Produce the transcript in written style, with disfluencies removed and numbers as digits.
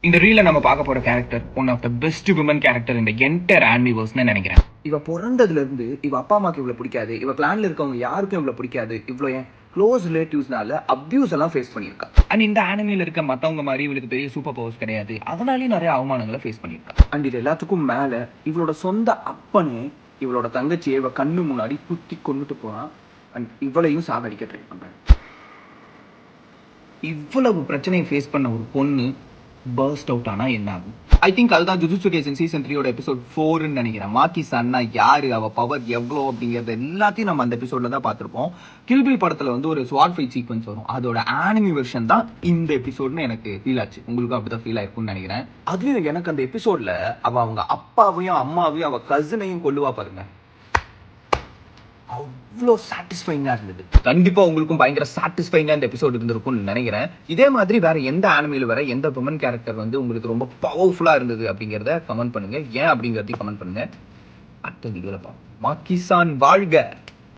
இந்த ரீல்ல நம்ம பார்க்க போற character one of the best women character இந்த என்டையர் ஆனிவர்ஸ்னு நினைக்கிறேன். இவ பிறந்ததுல இருந்து இவ அப்பா அம்மாக்கு இவ்வளவு பிடிக்காது, இவ பிளான்ல இருக்கவங்க யாருக்கும் இவ்வளவு பிடிக்காது, இவ்வளவு என் க்ளோஸ் ரிலேட்டிவ்ஸ்னால அப்யூஸ் எல்லாம் ஃபேஸ் பண்ணியிருக்கா. அண்ட் இந்த ஆனிமில இருக்க மத்தவங்க மாதிரி இவளுக்கு பெரிய சூப்பர் பவர்ஸ் கிடையாது, அதனாலேயும் நிறைய அவமானங்களை ஃபேஸ் பண்ணியிருக்கா. அண்ட் இது எல்லாத்துக்கும் மேல இவளோட சொந்த அப்பனே இவளோட தங்கச்சியை இவ கண்ணு முன்னாடி குத்தி கொண்டுட்டு போறான். அண்ட் இவளையும் சாகடிக்க ட்ரை பண்றேன். இவ்வளவு பிரச்சனையை ஃபேஸ் பண்ண ஒரு பொண்ணு பர்ஸ்ட் அவுட் ஆனா என்ன ஆகும்? ஐ திங்க் அதுதான் ஜுஜுட்சு கைசன் சீசன் 3 எபிசோட் 4 நினைக்கிறேன். மாக்கி-சான்னா யாரு, அவ பவர் எவ்வளோ அப்படிங்கறது எல்லாத்தையும் நம்ம அந்த எபிசோட்ல தான் பார்த்திருப்போம். கில் பில் படத்துல வந்து ஒரு ஸ்வாட் ஃபைட் சீக்வன்ஸ் வரும், அதோட ஆனிமி வெர்ஷன் தான் இந்த எபிசோட்னு எனக்கு ஃபீல் ஆச்சு. உங்களுக்கும் அப்படிதான் ஃபீல் ஆயிருக்கும்னு நினைக்கிறேன். அதுலயும் எனக்கு அந்த எபிசோட்ல அவங்க அப்பாவையும் அம்மாவையும் அவ கசினையும் கொல்லுவா பாருங்க, அவ்வளோ சாட்டிஸ்ஃபைங்கா இருந்தது. கண்டிப்பா உங்களுக்கும் பயங்கர சாட்டிஸ்ஃபைங்கா இந்த எபிசோட் இருந்திருக்கும்னு நினைக்கிறேன். இதே மாதிரி வேற எந்த ஆனிமில வர எந்த விமன் கேரக்டர் வந்து உங்களுக்கு ரொம்ப பவர்ஃபுல்லா இருந்தது அப்படிங்கறத கமெண்ட் பண்ணுங்க. ஏன் அப்படிங்கறதையும் கமெண்ட் பண்ணுங்க. அடுத்த வீடியோல பார்ப்போம். மாக்கி-சான் வாழ்க.